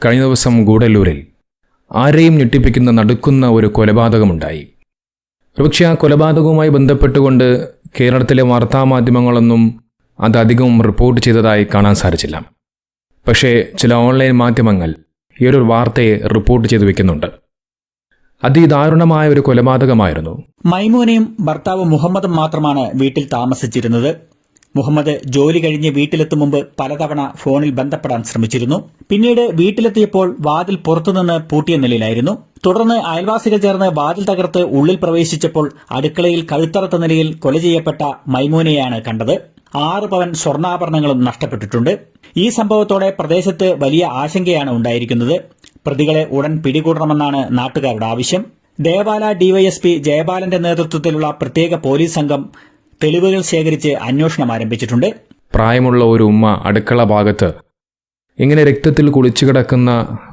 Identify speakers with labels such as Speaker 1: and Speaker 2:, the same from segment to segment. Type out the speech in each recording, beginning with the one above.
Speaker 1: കഴിഞ്ഞ ദിവസം ഗൂഡല്ലൂരിൽ ആരെയും ഞെട്ടിപ്പിക്കുന്ന നടുക്കുന്ന ഒരു കൊലപാതകമുണ്ടായി. ഒരുപക്ഷെ ആ കൊലപാതകവുമായി ബന്ധപ്പെട്ടുകൊണ്ട് കേരളത്തിലെ വാർത്താമാധ്യമങ്ങളൊന്നും അതധികം റിപ്പോർട്ട് ചെയ്തതായി കാണാൻ സാധിച്ചില്ല. പക്ഷേ ചില ഓൺലൈൻ മാധ്യമങ്ങൾ ഈ ഒരു വാർത്തയെ റിപ്പോർട്ട് ചെയ്തു വെക്കുന്നുണ്ട്. അതിദാരുണമായ ഒരു കൊലപാതകമായിരുന്നു.
Speaker 2: മൈമൂനയും ഭർത്താവ് മുഹമ്മദും മാത്രമാണ് വീട്ടിൽ താമസിച്ചിരുന്നത്. മുഹമ്മദ് ജോലി കഴിഞ്ഞ് വീട്ടിലെത്തും മുമ്പ് പലതവണ ഫോണിൽ ബന്ധപ്പെടാൻ ശ്രമിച്ചിരുന്നു. പിന്നീട് വീട്ടിലെത്തിയപ്പോൾ വാതിൽ പുറത്തുനിന്ന് പൂട്ടിയ നിലയിലായിരുന്നു. തുടർന്ന് അയൽവാസികൾ ചേർന്ന് വാതിൽ തകർത്ത് ഉള്ളിൽ പ്രവേശിച്ചപ്പോൾ അടുക്കളയിൽ കഴുത്തറത്ത നിലയിൽ കൊല ചെയ്യപ്പെട്ട മൈമൂനയെയാണ് കണ്ടത്. 6 പവൻ സ്വർണ്ണാഭരണങ്ങളും നഷ്ടപ്പെട്ടിട്ടുണ്ട്. ഈ സംഭവത്തോടെ പ്രദേശത്ത് വലിയ ആശങ്കയാണ് ഉണ്ടായിരിക്കുന്നത്. പ്രതികളെ ഉടൻ പിടികൂടണമെന്നാണ് നാട്ടുകാരുടെ ആവശ്യം. ദേവാല ഡിവൈഎസ്പി ജയപാലന്റെ നേതൃത്വത്തിലുള്ള പ്രത്യേക പോലീസ് സംഘം തെളിവുകൾ ശേഖരിച്ച് അന്വേഷണം ആരംഭിച്ചിട്ടുണ്ട്.
Speaker 1: പ്രായമുള്ള ഒരു ഉമ്മ അടുക്കള ഭാഗത്ത് ഇങ്ങനെ രക്തത്തിൽ കുളിച്ചു കിടക്കുന്ന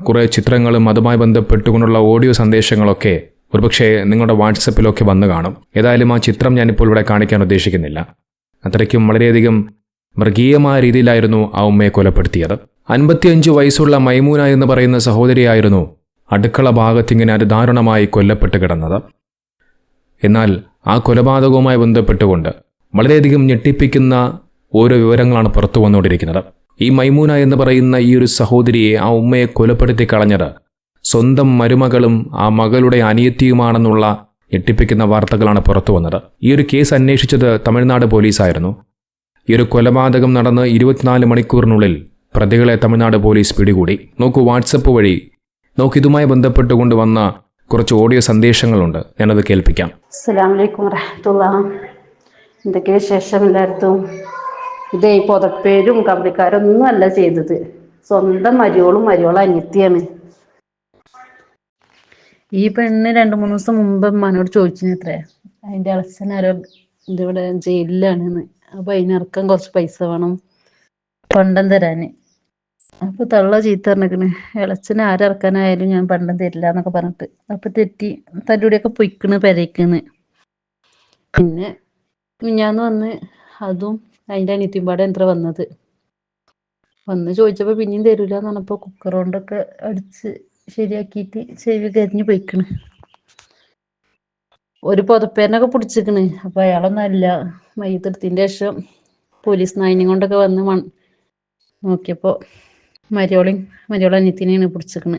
Speaker 1: കുറേ ചിത്രങ്ങളും അതുമായി ബന്ധപ്പെട്ടുകൊണ്ടുള്ള ഓഡിയോ സന്ദേശങ്ങളൊക്കെ ഒരുപക്ഷെ നിങ്ങളുടെ വാട്സപ്പിലൊക്കെ വന്നു കാണും. ഏതായാലും ആ ചിത്രം ഞാനിപ്പോൾ ഇവിടെ കാണിക്കാൻ ഉദ്ദേശിക്കുന്നില്ല. അത്രയ്ക്കും വളരെയധികം മൃഗീയമായ രീതിയിലായിരുന്നു ആ ഉമ്മയെ കൊലപ്പെടുത്തിയത്. 55 വയസ്സുള്ള മൈമൂന എന്ന് പറയുന്ന സഹോദരിയായിരുന്നു അടുക്കള ഭാഗത്തിങ്ങനെ അതിദാരുണമായി കൊല്ലപ്പെട്ട് കിടന്നത്. എന്നാൽ ആ കൊലപാതകവുമായി ബന്ധപ്പെട്ടുകൊണ്ട് വളരെയധികം ഞെട്ടിപ്പിക്കുന്ന ഓരോ വിവരങ്ങളാണ് പുറത്തു വന്നുകൊണ്ടിരിക്കുന്നത്. ഈ മൈമൂന എന്ന് പറയുന്ന ഈ ഒരു സഹോദരിയെ, ആ ഉമ്മയെ കൊലപ്പെടുത്തി കളഞ്ഞത് സ്വന്തം മരുമകളും ആ മകളുടെ അനിയത്തിയുമാണെന്നുള്ള ഞെട്ടിപ്പിക്കുന്ന വാർത്തകളാണ് പുറത്തു വന്നത്. ഈ ഒരു കേസ് അന്വേഷിച്ചത് തമിഴ്നാട് പോലീസായിരുന്നു. ഈ ഒരു കൊലപാതകം നടന്ന് 24 മണിക്കൂറിനുള്ളിൽ പ്രതികളെ തമിഴ്നാട് പോലീസ് പിടികൂടി. നോക്കൂ, വാട്സപ്പ് വഴി ഇതുമായി ബന്ധപ്പെട്ടുകൊണ്ട് വന്ന കുറച്ച് ഓഡിയോ സന്ദേശങ്ങളുണ്ട്. ഞാനത് കേൾപ്പിക്കാം.
Speaker 3: അസ്സലാമു അലൈക്കും വറഹ്മത്തുള്ളാഹി. എന്തൊക്കെ വിശേഷം എല്ലായിടത്തും? ഇതേ പുതപ്പേരും കബളിക്കാരൊന്നും അല്ല ചെയ്തത്. സ്വന്തം മരിയോളും അനിയത്തിയാണ്. ഈ പെണ്ണ് 2-3 ദിവസം മുമ്പ് മനോട് ചോദിച്ചിത്രേ, അതിന്റെ അളച്ചനാരോ ഇതിവിടെ ജയിലിലാണെന്ന്. അപ്പൊ അതിനിറക്കാൻ കുറച്ച് പൈസ വേണം, പണ്ടം തരാന്. അപ്പൊ തള്ള ചീത്ത പറഞ്ഞിക്കണ്, ഇളച്ചന് ആരിറക്കാനായാലും ഞാൻ പണ്ടം തരില്ല എന്നൊക്കെ പറഞ്ഞിട്ട്. അപ്പൊ തെറ്റി തല്ലൂടിയൊക്കെ പൊയ്ക്കണ് പെരയ്ക്കുന്ന്. പിന്നെ മിഞ്ഞാന്ന് വന്ന് അതും അതിന്റെ അനിയത്തിമ്പാടെ എത്ര വന്നത്. വന്ന് ചോദിച്ചപ്പോ പിന്നെയും തരൂല എന്ന് പറഞ്ഞപ്പോ കുക്കർ കൊണ്ടൊക്കെ അടിച്ച് ശരിയാക്കിയിട്ട് ചെവി കരിഞ്ഞ് പൊയ്ക്കണ്. ഒരു പുതപ്പേരനൊക്കെ പിടിച്ചിക്കണ്. അപ്പൊ അയാളൊന്നും അല്ല. മയ്യത്തെടുത്തിന്റെ ശേഷം പോലീസ് നായിനെയും കൊണ്ടൊക്കെ വന്ന് നോക്കിയപ്പോ മരിയോളെ അനിയത്തിനെയാണ് പിടിച്ചിക്കണ്.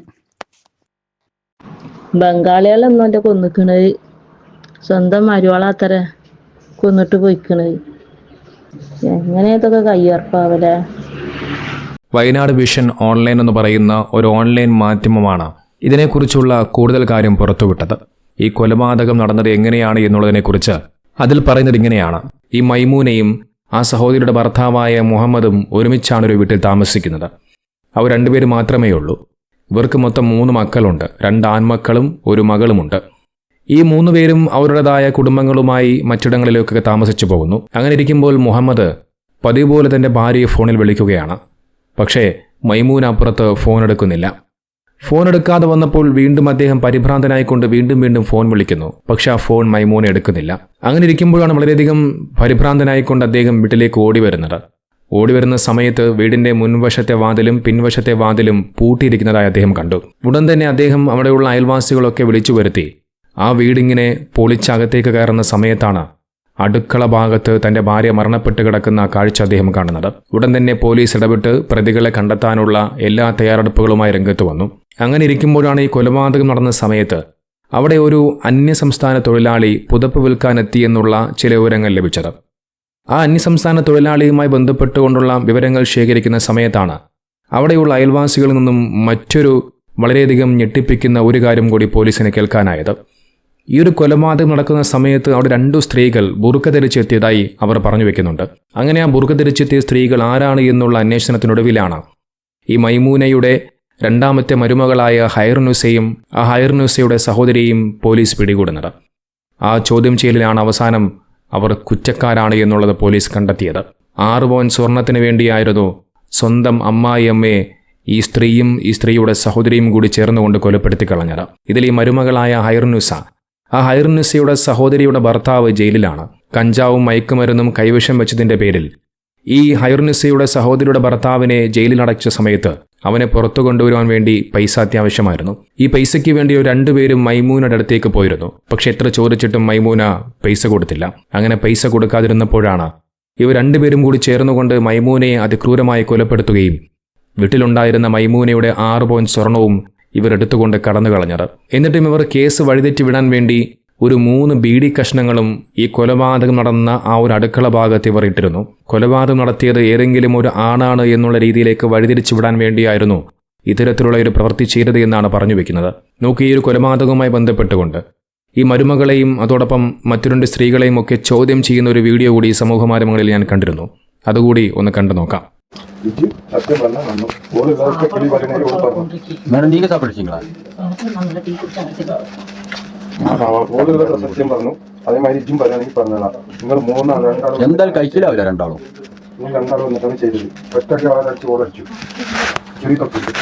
Speaker 4: ബംഗാളികളൊന്നും എന്റെ കൊന്നിക്കണത്, സ്വന്തം മരുവാളാത്തര കൊന്നിട്ട് പോയിക്കണത്. എങ്ങനെ ഇതൊക്കെ കയ്യർപ്പാവലെ?
Speaker 1: വയനാട് വിഷൻ ഓൺലൈൻ എന്ന് പറയുന്ന ഒരു ഓൺലൈൻ മാധ്യമമാണ് ഇതിനെക്കുറിച്ചുള്ള കൂടുതൽ കാര്യം പുറത്തുവിട്ടത്. ഈ കൊലപാതകം നടന്നത് എങ്ങനെയാണ് എന്നുള്ളതിനെക്കുറിച്ച് അതിൽ പറയുന്നത് ഇങ്ങനെയാണ്. ഈ മൈമൂനയും ആ സഹോദരിയുടെ ഭർത്താവായ മുഹമ്മദും ഒരുമിച്ചാണ് ഒരു വീട്ടിൽ താമസിക്കുന്നത്. അവർ 2 പേര് മാത്രമേ ഉള്ളൂ. ഇവർക്ക് മൊത്തം 3 മക്കളുണ്ട്. 2 ആൺമക്കളും 1 മകളുമുണ്ട്. ഈ 3 പേരും അവരുടേതായ കുടുംബങ്ങളുമായി മറ്റിടങ്ങളിലേക്കൊക്കെ താമസിച്ചു പോകുന്നു. അങ്ങനെ ഇരിക്കുമ്പോൾ മുഹമ്മദ് പതിവ് പോലെ തൻ്റെ ഭാര്യയെ ഫോണിൽ വിളിക്കുകയാണ്. പക്ഷേ മൈമൂന അപ്പുറത്ത് ഫോൺ എടുക്കുന്നില്ല. ഫോൺ എടുക്കാതെ വന്നപ്പോൾ വീണ്ടും അദ്ദേഹം പരിഭ്രാന്തനായിക്കൊണ്ട് വീണ്ടും ഫോൺ വിളിക്കുന്നു. പക്ഷെ ആ ഫോൺ മൈമൂന എടുക്കുന്നില്ല. അങ്ങനെ ഇരിക്കുമ്പോഴാണ് വളരെയധികം പരിഭ്രാന്തനായിക്കൊണ്ട് അദ്ദേഹം വീട്ടിലേക്ക് ഓടി വരുന്ന സമയത്ത് വീടിന്റെ മുൻവശത്തെ വാതിലും പിൻവശത്തെ വാതിലും പൂട്ടിയിരിക്കുന്നതായി അദ്ദേഹം കണ്ടു. ഉടൻ തന്നെ അദ്ദേഹം അവിടെയുള്ള അയൽവാസികളൊക്കെ വിളിച്ചു വരുത്തി ആ വീടിങ്ങനെ പൊളിച്ചകത്തേക്ക് കയറുന്ന സമയത്താണ് അടുക്കള ഭാഗത്ത് തന്റെ ഭാര്യ മരണപ്പെട്ട് കിടക്കുന്ന കാഴ്ച അദ്ദേഹം കാണുന്നത്. ഉടൻ തന്നെ പോലീസ് ഇടപെട്ട് പ്രതികളെ കണ്ടെത്താനുള്ള എല്ലാ തയ്യാറെടുപ്പുകളുമായി രംഗത്ത് വന്നു. അങ്ങനെ ഇരിക്കുമ്പോഴാണ് ഈ കൊലപാതകം നടന്ന സമയത്ത് അവിടെ ഒരു അന്യസംസ്ഥാന തൊഴിലാളി പുതപ്പ് വിൽക്കാനെത്തി എന്നുള്ള ചില വിവരങ്ങൾ ലഭിച്ചത്. ആ അന്യസംസ്ഥാന തൊഴിലാളിയുമായി ബന്ധപ്പെട്ടുകൊണ്ടുള്ള വിവരങ്ങൾ ശേഖരിക്കുന്ന സമയത്താണ് അവിടെയുള്ള അയൽവാസികളിൽ നിന്നും മറ്റൊരു വളരെയധികം ഞെട്ടിപ്പിക്കുന്ന ഒരു കാര്യം കൂടി പോലീസിന് കേൾക്കാനായത്. ഈ ഒരു കൊലപാതകം നടക്കുന്ന സമയത്ത് അവിടെ 2 സ്ത്രീകൾ ബുർക്ക ധരിച്ചെത്തിയതായി അവർ പറഞ്ഞു വെക്കുന്നുണ്ട്. അങ്ങനെ ആ ബുർക്ക ധരിച്ചെത്തിയ സ്ത്രീകൾ ആരാണ് എന്നുള്ള അന്വേഷണത്തിനൊടുവിലാണ് ഈ മൈമൂനയുടെ 2ാമത്തെ മരുമകളായ ഹൈറുനുസയും ആ ഹൈറുനുസയുടെ സഹോദരിയും പോലീസ് പിടികൂടുന്നത്. ആ ചോദ്യം ചെയ്യലിലാണ് അവസാനം അവർ കുറ്റക്കാരാണ് എന്നുള്ളത് പോലീസ് കണ്ടെത്തിയത്. 6 പവൻ സ്വർണത്തിന് വേണ്ടിയായിരുന്നു സ്വന്തം അമ്മായിയമ്മയെ ഈ സ്ത്രീയും ഈ സ്ത്രീയുടെ സഹോദരിയും കൂടി ചേർന്നുകൊണ്ട് കൊലപ്പെടുത്തി കളഞ്ഞത്. ഇതിൽ ഈ മരുമകളായ ഹൈറുനുസ, ആ ഹൈറുനുസയുടെ സഹോദരിയുടെ ഭർത്താവ് ജയിലിലാണ്. കഞ്ചാവും മയക്കുമരുന്നും കൈവശം വെച്ചതിന്റെ പേരിൽ ഈ ഹൈറുനിസയുടെ സഹോദരിയുടെ ഭർത്താവിനെ ജയിലിലടച്ച സമയത്ത് അവനെ പുറത്തു കൊണ്ടുവരുവാൻ വേണ്ടി പൈസ അത്യാവശ്യമായിരുന്നു. ഈ പൈസയ്ക്ക് വേണ്ടി രണ്ടുപേരും മൈമൂനയുടെ അടുത്തേക്ക് പോയിരുന്നു. പക്ഷെ എത്ര ചോദിച്ചിട്ടും മൈമൂന പൈസ കൊടുത്തില്ല. അങ്ങനെ പൈസ കൊടുക്കാതിരുന്നപ്പോഴാണ് ഇവർ രണ്ടുപേരും കൂടി ചേർന്നുകൊണ്ട് മൈമൂനയെ അതിക്രൂരമായി കൊലപ്പെടുത്തുകയും വീട്ടിലുണ്ടായിരുന്ന മൈമൂനയുടെ 6 പവൻ സ്വർണവും ഇവർ എടുത്തുകൊണ്ട് കടന്നു കളഞ്ഞത്. എന്നിട്ടും ഇവർ കേസ് വഴിതെറ്റി വിടാൻ വേണ്ടി ഒരു 3 ബീഡി കഷ്ണങ്ങളും ഈ കൊലപാതകം നടന്ന ആ ഒരു അടുക്കള ഭാഗത്ത് ഇവർ ഇട്ടിരുന്നു. കൊലപാതകം നടത്തിയത് ഏതെങ്കിലും ഒരു ആണാണ് എന്നുള്ള രീതിയിലേക്ക് വഴിതിരിച്ചു വിടാൻ വേണ്ടിയായിരുന്നു ഇത്തരത്തിലുള്ള ഒരു പ്രവൃത്തി ചെയ്തത് എന്നാണ് പറഞ്ഞു വെക്കുന്നത്. നോക്കി, ഈ ഒരു കൊലപാതകവുമായി ബന്ധപ്പെട്ടുകൊണ്ട് ഈ മരുമകളെയും അതോടൊപ്പം മറ്റു 2 സ്ത്രീകളെയും ഒക്കെ ചോദ്യം ചെയ്യുന്ന ഒരു വീഡിയോ കൂടി സമൂഹ മാധ്യമങ്ങളിൽ ഞാൻ കണ്ടിരുന്നു. അതുകൂടി ഒന്ന് കണ്ടു നോക്കാം.
Speaker 5: സത്യം പറഞ്ഞു. അതേമാതിരി ഇജ്ജും പറയുകയാണെങ്കിൽ പറഞ്ഞാൽ നിങ്ങൾ 3 എന്തായാലും കഴിച്ചില്ലാവില്ല. രണ്ടാളും വന്നിട്ടാണ് ചെയ്തത്. ഒറ്റയ്ക്ക് ആളടിച്ച് ഓടടിച്ചു. ചെറിയ തൊട്ടി തൊട്ടി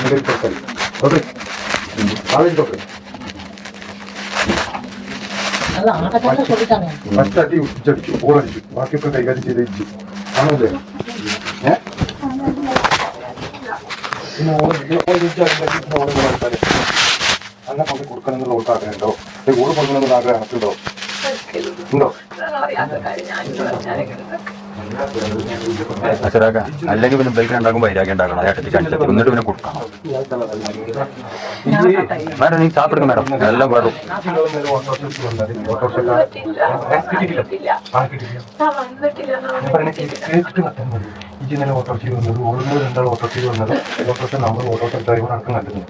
Speaker 5: ആളടിച്ച് തൊട്ടി ഒറ്റടി ഉച്ചടിച്ചു ഓടടിച്ചു. ബാക്കിയൊക്കെ കൈകാര്യം ചെയ്ത് ഇജ്ജു ആണല്ലേ? അങ്ങനെ കൊണ്ട് കൊടുക്കണം എന്നുള്ള ഓൾക്ക് ആഗ്രഹമുണ്ടോ? ഓട് കൊടുക്കണമെന്നുള്ള ആഗ്രഹം ഉണ്ടോ? ഉണ്ടോ? അല്ലെങ്കിൽ പിന്നെ ബൈക്ക് ഉണ്ടാക്കുമ്പോൾ വൈരാഗ്യം ഉണ്ടാക്കണം. അയാൾക്ക് എന്നിട്ട് പിന്നെ കൊടുക്കണം. മാഡം നീ സാപ്പിടുക്കും മാഡം, എല്ലാം പാടും. ഇന്നലെ ഓട്ടോറിക്ഷയിൽ വന്നത് ഓടുന്നത് 2 ഓട്ടോറിക്ഷയിൽ വന്നത് ഓട്ടോറിക്ഷ നമ്മൾ ഓട്ടോറിക്ഷ ഡ്രൈവർ അടക്കം കണ്ടിരുന്നു.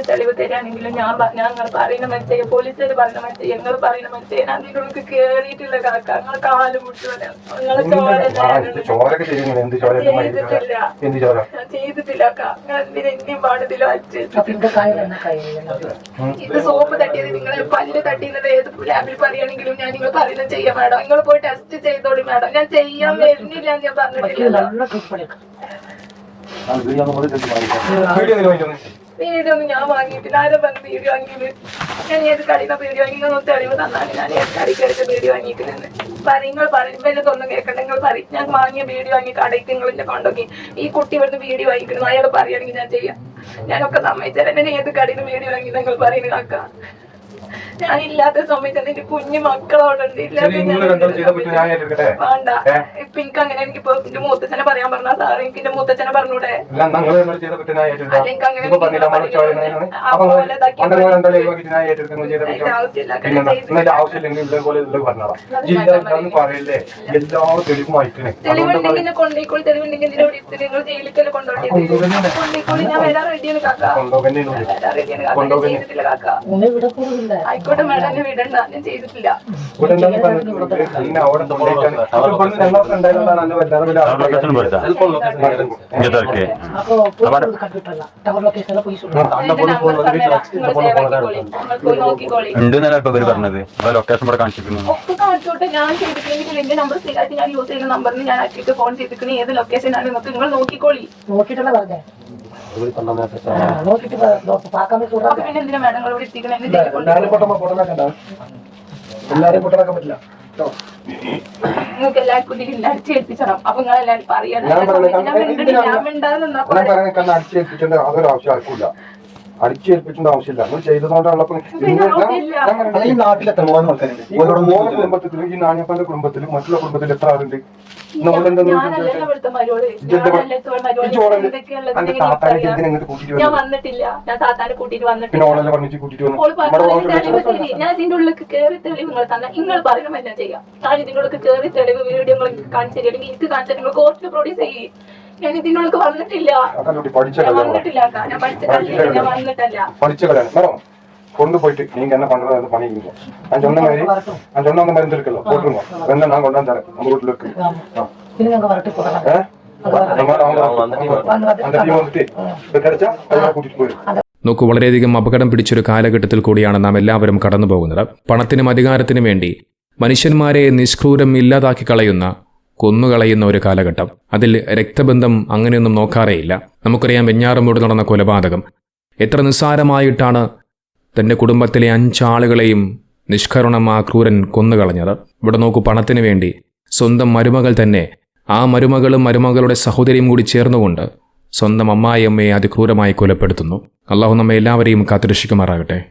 Speaker 6: തെളിവ് തരാണെങ്കിലും ഞങ്ങൾ പറയുന്ന മനസ്സിലായി, പോലീസുകാർ പറയുന്ന മനസ്സിലായി, ഞങ്ങൾ പറയുന്ന മനസ്സിലായി. അതിനൊക്കെ കേറിയിട്ടില്ല കാക്ക. ഞങ്ങൾ കാല് മുടിച്ചു ചെയ്തിട്ടില്ല. എന്തിനും പാടത്തിലോ ഇത് സോപ്പ് തട്ടിയത് നിങ്ങൾ പല്ല് തട്ടിയത് ഏത് ലാബിൽ പറയുകയാണെങ്കിലും ഞാൻ നിങ്ങൾ പറയുന്നത് ചെയ്യാം മാഡം. നിങ്ങൾ പോയി ടെസ്റ്റ് ചെയ്തോളി മാഡം. ഞാൻ ചെയ്യാൻ വരുന്നില്ല ഞാൻ പറഞ്ഞിട്ടില്ല. വീഡിയോ ഒന്നും ഞാൻ വാങ്ങിയിട്ടില്ല. ആരും പറഞ്ഞ് വീഡിയോ വാങ്ങിയത് ഞാൻ ഏത് കടയിൽ വീഡിയോ വാങ്ങി തെളിവ് തന്നാണ് ഞാൻ ഏത് കടയ്ക്ക് എടുത്ത് വീഡിയോ വാങ്ങിയിട്ടില്ലെന്ന് പറയും. നിങ്ങൾ പറയുമ്പോൾ എനിക്കൊന്നും കേൾക്കണ്ട. നിങ്ങൾ പറയും ഞാൻ വാങ്ങിയ വീഡിയോ വാങ്ങി കടയ്ക്ക് നിങ്ങൾ എന്നെ കൊണ്ടുപോയി ഈ കുട്ടി ഇവിടുന്ന് വീഡിയോ വാങ്ങിക്കണം അയാൾ പറയുകയാണെങ്കിൽ ഞാൻ ചെയ്യാം. ഞാനൊക്കെ സമ്മതിച്ചാൽ എന്നെ ഏത് കടയിൽ വീഡിയോ വാങ്ങി നിങ്ങൾ പറയുന്നത് കാക്ക. ഞാൻ ഇല്ലാത്ത സമയത്ത് എന്റെ കുഞ്ഞു മക്കളോടുണ്ട്. വേണ്ട ഇപ്പൊ എനിക്ക് അങ്ങനെ എനിക്കിപ്പോ എന്റെ മൂത്തച്ഛനെ പറയാൻ പറഞ്ഞ സാറ് എനിക്ക് എന്റെ മൂത്തച്ഛനെ പറഞ്ഞൂടെ? തെളിവുണ്ടെങ്കിൽ കൊണ്ടേക്കോളി. തെളിവുണ്ടെങ്കിൽ നിങ്ങൾ ജയിലിക്കല് കൊണ്ടോട്ടി ഞാൻ വരാൻ റെഡിയാണ് കാക്ക. ചെയ്തിട്ടില്ല കാക്ക. ആയിക്കോട്ടെ മാഡം, എന്നെ വിടണ്ട. ഞാൻ ചെയ്തിട്ടില്ല. കാണിച്ചോട്ടെ. ഞാൻ ചെയ്തിട്ടില്ലെങ്കിൽ എന്റെ നമ്പർ സ്ഥിരമായിട്ട് ഞാൻ യൂസ് ചെയ്യുന്ന നമ്പറിന് ഞാൻ ആക്കിയിട്ട് ഫോൺ ചെയ്തിരിക്കുന്ന ഏത് ലൊക്കേഷനാണ് നിങ്ങൾക്ക് നിങ്ങൾ നോക്കിക്കോളി. നോക്കിയിട്ടല്ല പറഞ്ഞേ. പിന്നെ എന്തിനാ മാഡങ്ങളോട് എത്തിക്കണേ? നിങ്ങൾക്ക് എല്ലാവർക്കും ഇതിൽ അടിച്ചേൽപ്പിച്ചണം. അപ്പൊ നിങ്ങൾ എല്ലാവരും പറയണം.
Speaker 5: അടിച്ചേൽപ്പിക്കേണ്ട ആവശ്യമില്ല. നിങ്ങൾ ചെയ്തതുകൊണ്ടുള്ള ഈ നാട്ടിൽ എത്ര കുടുംബത്തിലും ഈ നാണിയപ്പന്റെ കുടുംബത്തിലും മറ്റുള്ള കുടുംബത്തിൽ എത്ര ആളുണ്ട്?
Speaker 6: ഞാൻ വന്നിട്ടില്ല. ഞാൻ താത്താനെ കൂട്ടിട്ട് വന്നിട്ടില്ല. ഞാൻ ഇതിന്റെ ഉള്ളിൽ കയറി തെളിവ് നിങ്ങൾ തന്നെ നിങ്ങൾ പറയുമ്പോൾ ഞാൻ ചെയ്യാം. ഞാൻ ഇതിന്റെ ഉള്ളിൽ കയറി തെളിവ് വീഡിയോ കാണിച്ചു തരികയാണെങ്കിൽ എനിക്ക് കാണിച്ചാൽ നിങ്ങൾ കോർട്ടിൽ പ്രൊഡ്യൂസ് ചെയ്യും. ഞാൻ ഇതിന്റെ ഉള്ളിൽ വന്നിട്ടില്ല. വന്നിട്ടില്ല. ഞാൻ പഠിച്ചിട്ടില്ല. ഞാൻ വന്നിട്ടല്ല.
Speaker 5: കൊണ്ടുപോയിട്ട് നീங்க என்ன பண்றது பண்ணிக்கீங்க. நான் சொன்ன மருந்து இருக்குல்ல போட்டுருங்க. வேணா நான் கொண்டாந்து தரேன் நம்ம வீட்டுல இருக்கு.
Speaker 1: നോക്കൂ, വളരെയധികം അപകടം പിടിച്ചൊരു കാലഘട്ടത്തിൽ കൂടിയാണ് നാം എല്ലാവരും കടന്നു പോകുന്നത്. പണത്തിനും അധികാരത്തിനും വേണ്ടി മനുഷ്യന്മാരെ നിഷ്ക്രൂരം ഇല്ലാതാക്കി കളയുന്ന, കൊന്നുകളയുന്ന ഒരു കാലഘട്ടം. അതിൽ രക്തബന്ധം അങ്ങനെയൊന്നും നോക്കാറേയില്ല. നമുക്കറിയാം വെഞ്ഞാറമൂട് നടന്ന കൊലപാതകം എത്ര നിസ്സാരമായിട്ടാണ് തൻ്റെ കുടുംബത്തിലെ 5 ആളുകളെയും നിഷ്കരുണം ആ ക്രൂരൻ കൊന്നുകളഞ്ഞത്. ഇവിടെ നോക്കൂ, പണത്തിന് വേണ്ടി സ്വന്തം മരുമകൾ തന്നെ ആ മരുമകളും മരുമകളുടെ സഹോദരിയും കൂടി ചേർന്നുകൊണ്ട് സ്വന്തം അമ്മായിയമ്മയെ അതിക്രൂരമായി കൊലപ്പെടുത്തുന്നു. അള്ളാഹു നമ്മെ എല്ലാവരെയും കാത്തുരക്ഷിക്കുമാറാകട്ടെ.